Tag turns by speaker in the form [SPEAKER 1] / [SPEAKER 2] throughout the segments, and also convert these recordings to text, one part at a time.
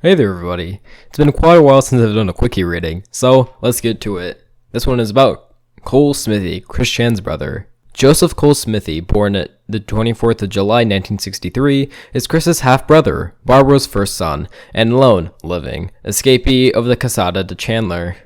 [SPEAKER 1] Hey there everybody, it's been quite a while since I've done a quickie reading, so let's get to it. This one is about Cole Smithey, Chris Chan's brother. Joseph Cole Smithey, born at the 24th of July 1963, is Chris's half-brother, Barbara's first son, and lone, living, escapee of the Casada de Chandler.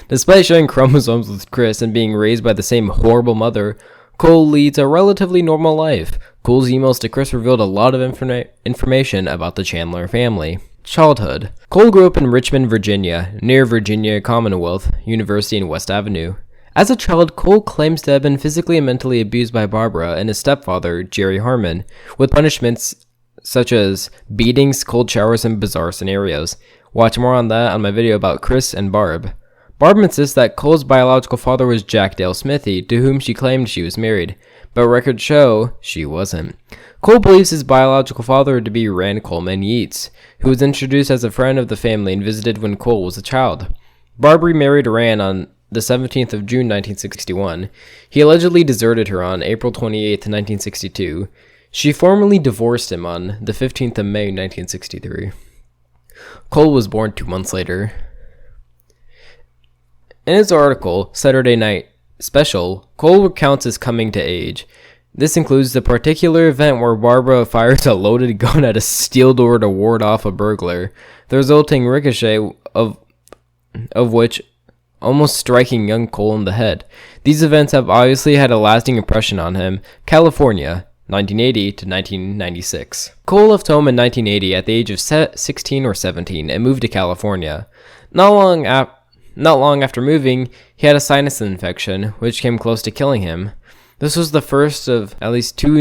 [SPEAKER 1] Despite sharing chromosomes with Chris and being raised by the same horrible mother, Cole leads a relatively normal life. Cole's emails to Chris revealed a lot of information about the Chandler family. Childhood. Cole grew up in Richmond, Virginia, near Virginia Commonwealth University in West Avenue. As a child, Cole claims to have been physically and mentally abused by Barbara and his stepfather, Jerry Harmon, with punishments such as beatings, cold showers, and bizarre scenarios. Watch more on that on my video about Chris and Barb. Barb insists that Cole's biological father was Jack Dale Smithey, to whom she claimed she was married, but records show she wasn't. Cole believes his biological father to be Rand Coleman Yeats, who was introduced as a friend of the family and visited when Cole was a child. Barb remarried Rand on the 17th of June 1961. He allegedly deserted her on April 28, 1962. She formally divorced him on the 15th of May 1963. Cole was born 2 months later. In his article, Saturday Night Special, Cole recounts his coming to age. This includes the particular event where Barbara fires a loaded gun at a steel door to ward off a burglar, the resulting ricochet of which almost striking young Cole in the head. These events have obviously had a lasting impression on him. California, 1980 to 1996. Cole left home in 1980 at the age of 16 or 17 and moved to California. Not long after moving, he had a sinus infection, which came close to killing him. This was the first of at least 2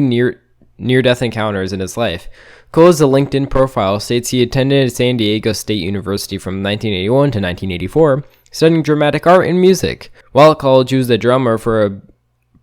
[SPEAKER 1] near-death encounters in his life. Cole's LinkedIn profile states he attended San Diego State University from 1981 to 1984, studying dramatic art and music. While at college, he was the drummer for a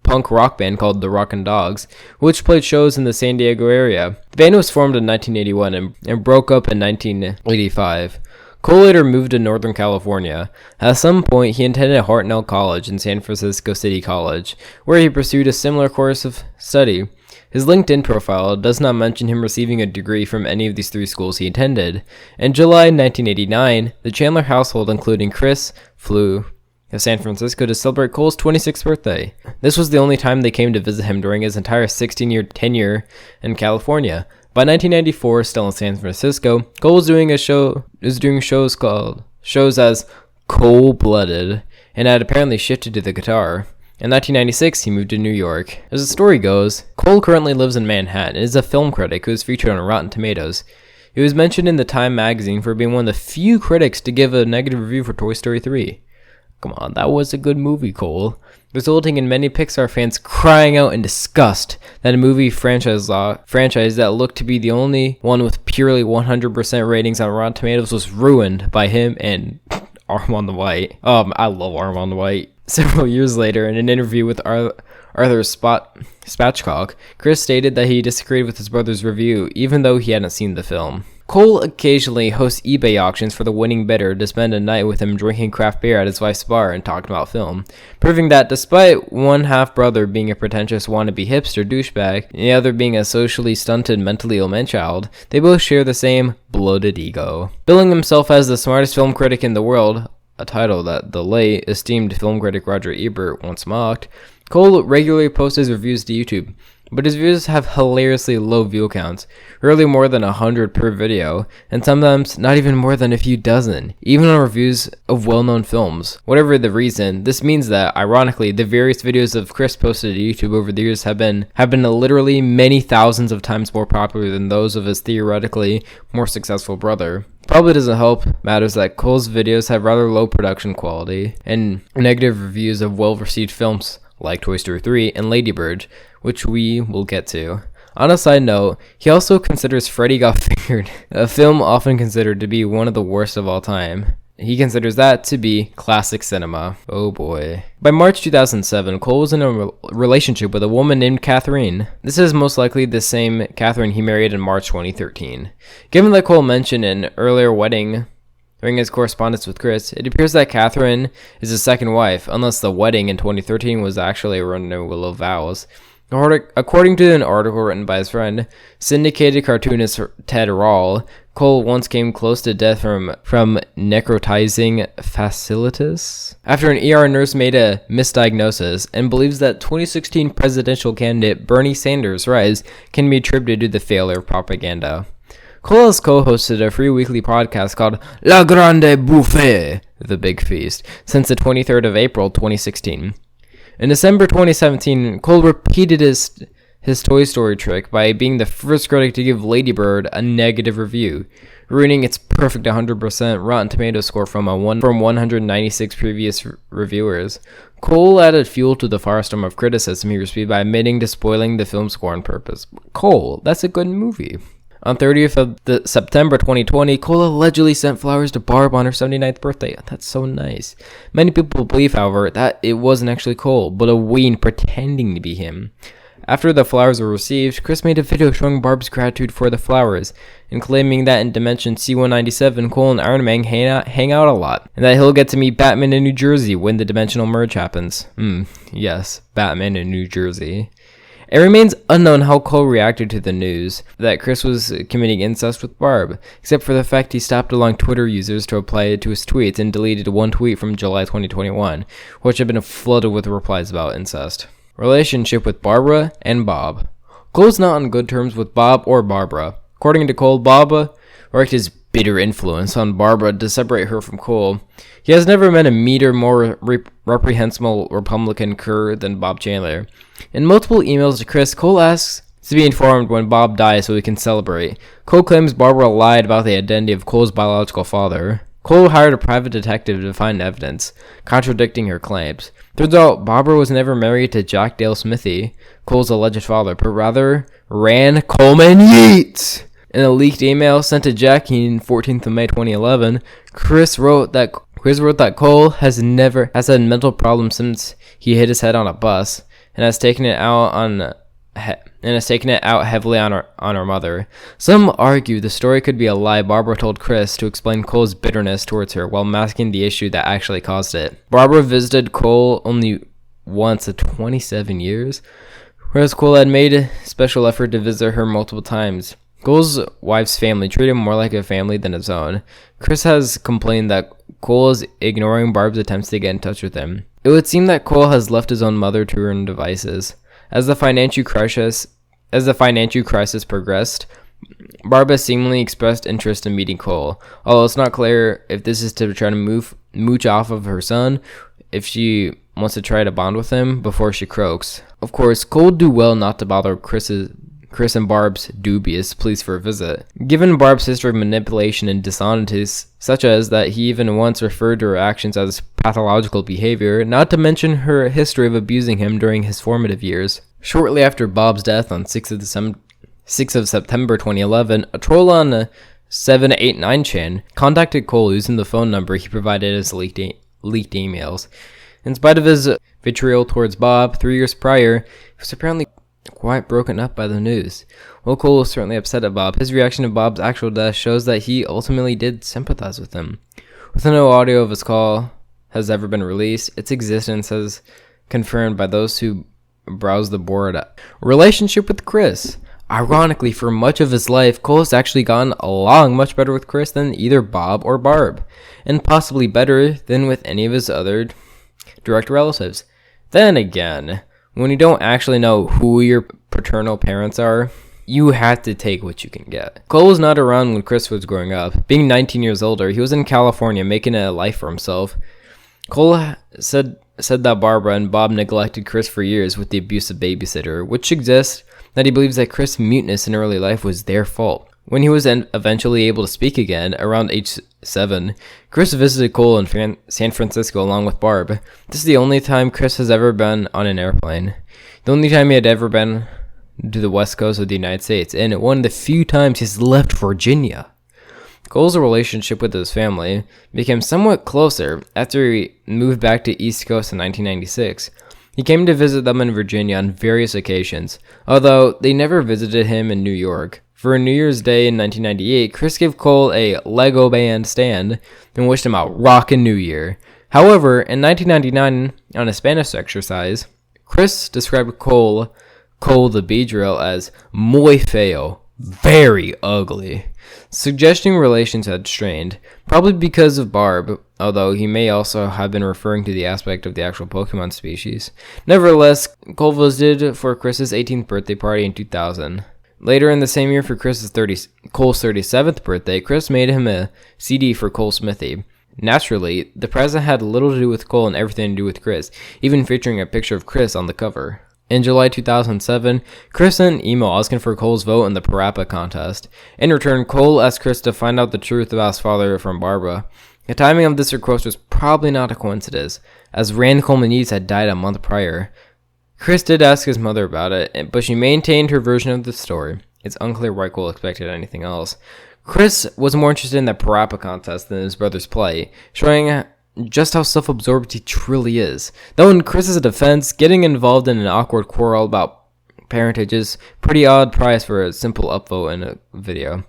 [SPEAKER 1] punk rock band called the Rockin' Dogs, which played shows in the San Diego area. The band was formed in 1981 and broke up in 1985. Cole later moved to Northern California. At some point, he attended Hartnell College and San Francisco City College, where he pursued a similar course of study. His LinkedIn profile does not mention him receiving a degree from any of these 3 schools he attended. In July 1989, the Chandler household, including Chris, flew to San Francisco to celebrate Cole's 26th birthday. This was the only time they came to visit him during his entire 16-year tenure in California. By 1994, still in San Francisco, Cole was doing shows as Cold-Blooded, and had apparently shifted to the guitar. In 1996, he moved to New York. As the story goes, Cole currently lives in Manhattan and is a film critic who is featured on Rotten Tomatoes. He was mentioned in the Time magazine for being one of the few critics to give a negative review for Toy Story 3. Come on, that was a good movie, Cole. Resulting in many Pixar fans crying out in disgust that a movie franchise that looked to be the only one with purely 100% ratings on Rotten Tomatoes was ruined by him and Armand White. I love Armand White. Several years later, in an interview with Arthur Spatchcock, Chris stated that he disagreed with his brother's review, even though he hadn't seen the film. Cole occasionally hosts eBay auctions for the winning bidder to spend a night with him drinking craft beer at his wife's bar and talking about film, proving that despite one half-brother being a pretentious wannabe hipster douchebag, and the other being a socially stunted, mentally ill man-child, they both share the same bloated ego. Billing himself as the smartest film critic in the world, a title that the late esteemed film critic Roger Ebert once mocked, Cole regularly posts his reviews to YouTube, but his videos have hilariously low view counts, rarely more than 100 per video, and sometimes not even more than a few dozen, even on reviews of well-known films. Whatever the reason, this means that, ironically, the various videos of Chris posted to YouTube over the years have been literally many thousands of times more popular than those of his theoretically more successful brother. Probably doesn't help matters that Cole's videos have rather low production quality, and negative reviews of well-received films like Toy Story 3 and Lady Bird, which we will get to. On a side note, he also considers Freddy Got Fingered, a film often considered to be one of the worst of all time. He considers that to be classic cinema. Oh boy. By March 2007, Cole was in a relationship with a woman named Catherine. This is most likely the same Catherine he married in March 2013. Given that Cole mentioned an earlier wedding during his correspondence with Chris, it appears that Catherine is his second wife, unless the wedding in 2013 was actually a renewal of vows. According to an article written by his friend, syndicated cartoonist Ted Rall, Cole once came close to death from necrotizing fasciitis after an ER nurse made a misdiagnosis, and believes that 2016 presidential candidate Bernie Sanders' rise can be attributed to the failure of propaganda. Cole has co-hosted a free weekly podcast called La Grande Buffet, The Big Feast, since the 23rd of April 2016. In December 2017, Cole repeated his Toy Story trick by being the first critic to give Lady Bird a negative review, ruining its perfect 100% Rotten Tomatoes score from 196 previous reviewers. Cole added fuel to the firestorm of criticism he received by admitting to spoiling the film's score on purpose. Cole, that's a good movie. On 30th of September 2020, Cole allegedly sent flowers to Barb on her 79th birthday. That's so nice. Many people believe, however, that it wasn't actually Cole, but a Wayne pretending to be him. After the flowers were received, Chris made a video showing Barb's gratitude for the flowers, and claiming that in Dimension C-197, Cole and Iron Man hang out a lot, and that he'll get to meet Batman in New Jersey when the dimensional merge happens. Yes, Batman in New Jersey. It remains unknown how Cole reacted to the news that Chris was committing incest with Barb, except for the fact he stopped allowing Twitter users to reply to his tweets and deleted one tweet from July 2021, which had been flooded with replies about incest. Relationship with Barbara and Bob. Cole's not on good terms with Bob or Barbara. According to Cole, Bob worked his bitter influence on Barbara to separate her from Cole. He has never met a meaner, more reprehensible Republican cur than Bob Chandler. In multiple emails to Chris, Cole asks to be informed when Bob dies so he can celebrate. Cole claims Barbara lied about the identity of Cole's biological father. Cole hired a private detective to find evidence, contradicting her claims. Turns out Barbara was never married to Jack Dale Smithey, Cole's alleged father, but rather Rand Coleman Yeats. In a leaked email sent to Jackie on 14th of May 2011, Chris wrote that Cole has had mental problems since he hit his head on a bus, and has taken it out heavily on her mother. Some argue the story could be a lie Barbara told Chris to explain Cole's bitterness towards her while masking the issue that actually caused it. Barbara visited Cole only once in 27 years, whereas Cole had made a special effort to visit her multiple times. Cole's wife's family treated him more like a family than his own. Chris has complained that Cole is ignoring Barb's attempts to get in touch with him. It would seem that Cole has left his own mother to her own devices. As the financial crisis progressed, Barbara seemingly expressed interest in meeting Cole, although it's not clear if this is to try to mooch off of her son, if she wants to try to bond with him before she croaks. Of course, Cole would do well not to bother Chris and Barb's dubious pleas for a visit. Given Barb's history of manipulation and dishonesty, such as that he even once referred to her actions as pathological behavior, not to mention her history of abusing him during his formative years. Shortly after Bob's death on 6th of September 2011, a troll on 789chan contacted Cole using the phone number he provided as leaked emails. In spite of his vitriol towards Bob 3 years prior, he was apparently quite broken up by the news. While Cole was certainly upset at Bob, his reaction to Bob's actual death shows that he ultimately did sympathize with him. With no audio of his call has ever been released, its existence is confirmed by those who browse the board. Relationship with Chris. Ironically, for much of his life, Cole has actually gotten along much better with Chris than either Bob or Barb, and possibly better than with any of his other direct relatives. Then again, when you don't actually know who your paternal parents are, you have to take what you can get. Cole was not around when Chris was growing up. Being 19 years older, he was in California making a life for himself. Cole said that Barbara and Bob neglected Chris for years with the abusive babysitter, which suggests that he believes that Chris' muteness in early life was their fault. When he was eventually able to speak again, around age 7, Chris visited Cole in San Francisco along with Barb. This is the only time Chris has ever been on an airplane. The only time he had ever been to the west coast of the United States, and one of the few times he's left Virginia. Cole's relationship with his family became somewhat closer after he moved back to East Coast in 1996. He came to visit them in Virginia on various occasions, although they never visited him in New York. For New Year's Day in 1998, Chris gave Cole a Lego band stand and wished him a rockin' New Year. However, in 1999, on a Spanish exercise, Chris described Cole Cole the Beedrill as muy feo, very ugly, suggesting relations had strained, probably because of Barb, although he may also have been referring to the aspect of the actual Pokemon species. Nevertheless, Cole visited for Chris's 18th birthday party in 2000. Later in the same year for Cole's 37th birthday, Chris made him a CD for Cole Smithey. Naturally, the present had little to do with Cole and everything to do with Chris, even featuring a picture of Chris on the cover. In July 2007, Chris sent an email asking for Cole's vote in the Parappa contest. In return, Cole asked Chris to find out the truth about his father from Barbara. The timing of this request was probably not a coincidence, as Rand Coleman had died a month prior. Chris did ask his mother about it, but she maintained her version of the story. It's unclear why Cole expected anything else. Chris was more interested in the Parappa contest than his brother's play, showing just how self-absorbed he truly is. Though in Chris's defense, getting involved in an awkward quarrel about parentage is pretty odd price for a simple upvote in a video.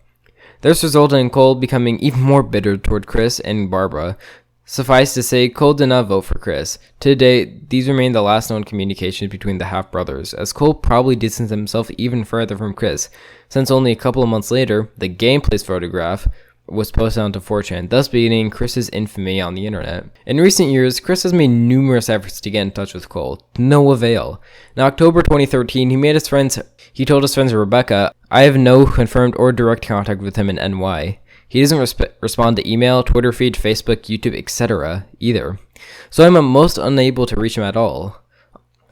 [SPEAKER 1] This resulted in Cole becoming even more bitter toward Chris and Barbara. Suffice to say, Cole did not vote for Chris. To date, these remain the last known communications between the half-brothers, as Cole probably distanced himself even further from Chris, since only a couple of months later, the gameplays photograph was posted onto 4chan, thus beginning Chris's infamy on the internet. In recent years, Chris has made numerous efforts to get in touch with Cole, to no avail. In October 2013, he told his friends Rebecca, "I have no confirmed or direct contact with him in NY. He doesn't respond to email, Twitter feed, Facebook, YouTube, etc. either. So I'm most unable to reach him at all."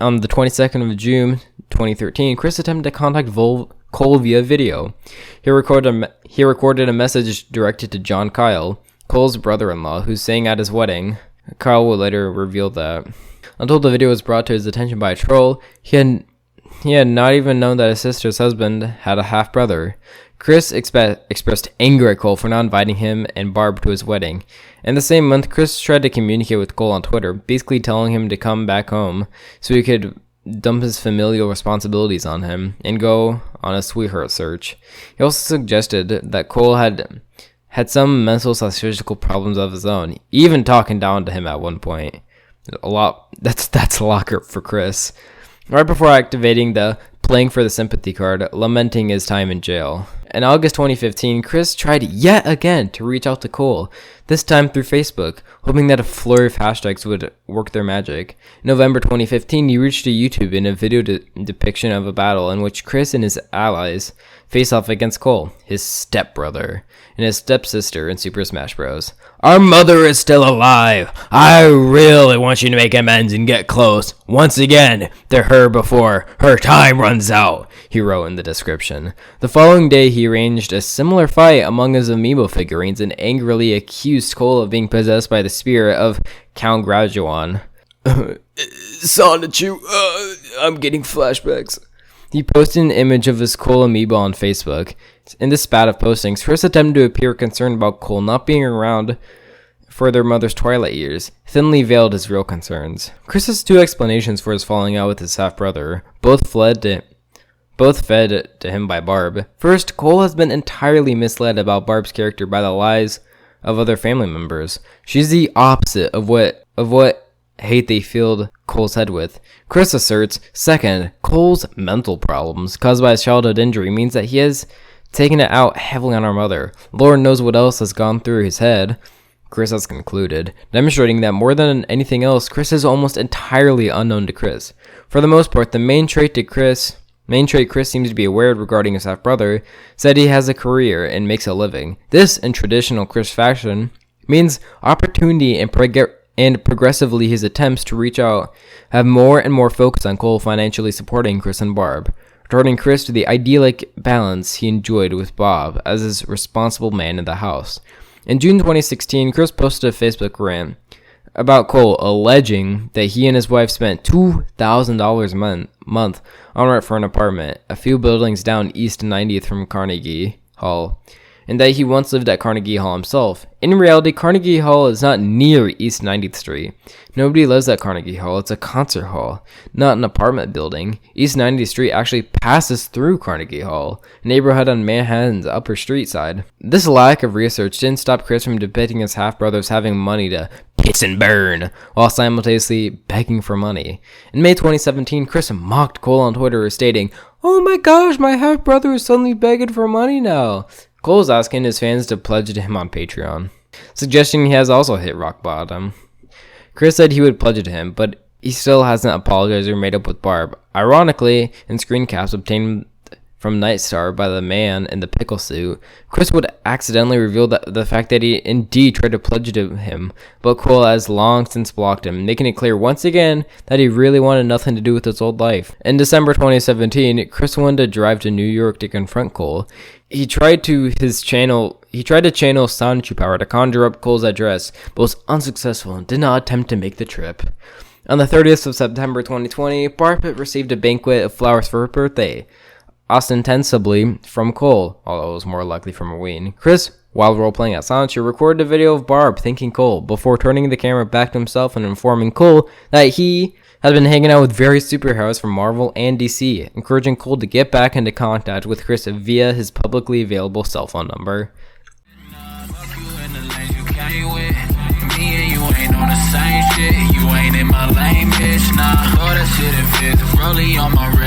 [SPEAKER 1] On the 22nd of June 2013, Chris attempted to contact Cole via video. He recorded a message directed to John Kyle, Cole's brother-in-law, who sang at his wedding. Kyle would later reveal that. Until the video was brought to his attention by a troll, he had not even known that his sister's husband had a half-brother. Chris expressed anger at Cole for not inviting him and Barb to his wedding. In the same month, Chris tried to communicate with Cole on Twitter, basically telling him to come back home so he could dump his familial responsibilities on him and go on a sweetheart search. He also suggested that Cole had some mental/physical problems of his own, even talking down to him at one point. That's a lot for Chris. Right before activating the playing for the sympathy card, lamenting his time in jail. In August 2015, Chris tried yet again to reach out to Cole, this time through Facebook, hoping that a flurry of hashtags would work their magic. In November 2015, he reached to YouTube in a video depiction of a battle in which Chris and his allies face off against Cole, his stepbrother, and his stepsister in Super Smash Bros. "Our mother is still alive. I really want you to make amends and get close, once again, to her before her time runs out," he wrote in the description. The following day, he arranged a similar fight among his amiibo figurines and angrily accused Cole of being possessed by the spirit of Count Graduan. "Sonichu, I'm getting flashbacks." He posted an image of his Cole amiibo on Facebook. In this spat of postings, Chris attempted to appear concerned about Cole not being around for their mother's twilight years, thinly veiled his real concerns. Chris has two explanations for his falling out with his half-brother, both fed to him by Barb. First, Cole has been entirely misled about Barb's character by the lies of other family members. She's the opposite of what hate they filled Cole's head with. Chris asserts, second, Cole's mental problems caused by his childhood injury means that he has taken it out heavily on our mother. Lord knows what else has gone through his head, Chris has concluded, demonstrating that more than anything else, Chris is almost entirely unknown to Chris. For the most part, the main trait Chris seems to be aware of regarding his half-brother is that he has a career and makes a living. This, in traditional Chris fashion, means opportunity and progressively his attempts to reach out have more and more focus on Cole financially supporting Chris and Barb, returning Chris to the idyllic balance he enjoyed with Bob as his responsible man in the house. In June 2016, Chris posted a Facebook rant about Cole, alleging that he and his wife spent $2,000 a month on rent for an apartment, a few buildings down East 90th from Carnegie Hall, and that he once lived at Carnegie Hall himself. In reality, Carnegie Hall is not near East 90th Street. Nobody lives at Carnegie Hall. It's a concert hall, not an apartment building. East 90th Street actually passes through Carnegie Hall, a neighborhood on Manhattan's Upper Street Side. This lack of research didn't stop Chris from depicting his half-brothers having money to kiss and burn, while simultaneously begging for money. In May 2017, Chris mocked Cole on Twitter, stating, "Oh my gosh, my half-brother is suddenly begging for money now." Cole is asking his fans to pledge to him on Patreon, suggesting he has also hit rock bottom. Chris said he would pledge to him, but he still hasn't apologized or made up with Barb. Ironically, in screen caps obtained from Nightstar by the man in the pickle suit, Chris would accidentally reveal the fact that he indeed tried to pledge to him, but Cole has long since blocked him, making it clear once again that he really wanted nothing to do with his old life. In December 2017, Chris wanted to drive to New York to confront Cole. He tried to channel Sonichu power to conjure up Cole's address, but was unsuccessful and did not attempt to make the trip. On the 30th of September 2020, Barb received a banquet of flowers for her birthday, ostensibly from Cole, although it was more likely from a Ween. Chris, while role-playing at Sonichu, recorded a video of Barb thanking Cole before turning the camera back to himself and informing Cole that he had been hanging out with various superheroes from Marvel and DC, encouraging Cole to get back into contact with Chris via his publicly available cell phone number.
[SPEAKER 2] You ain't in my lane, bitch, nah. Throw that shit in fifth, rollie on my wrist.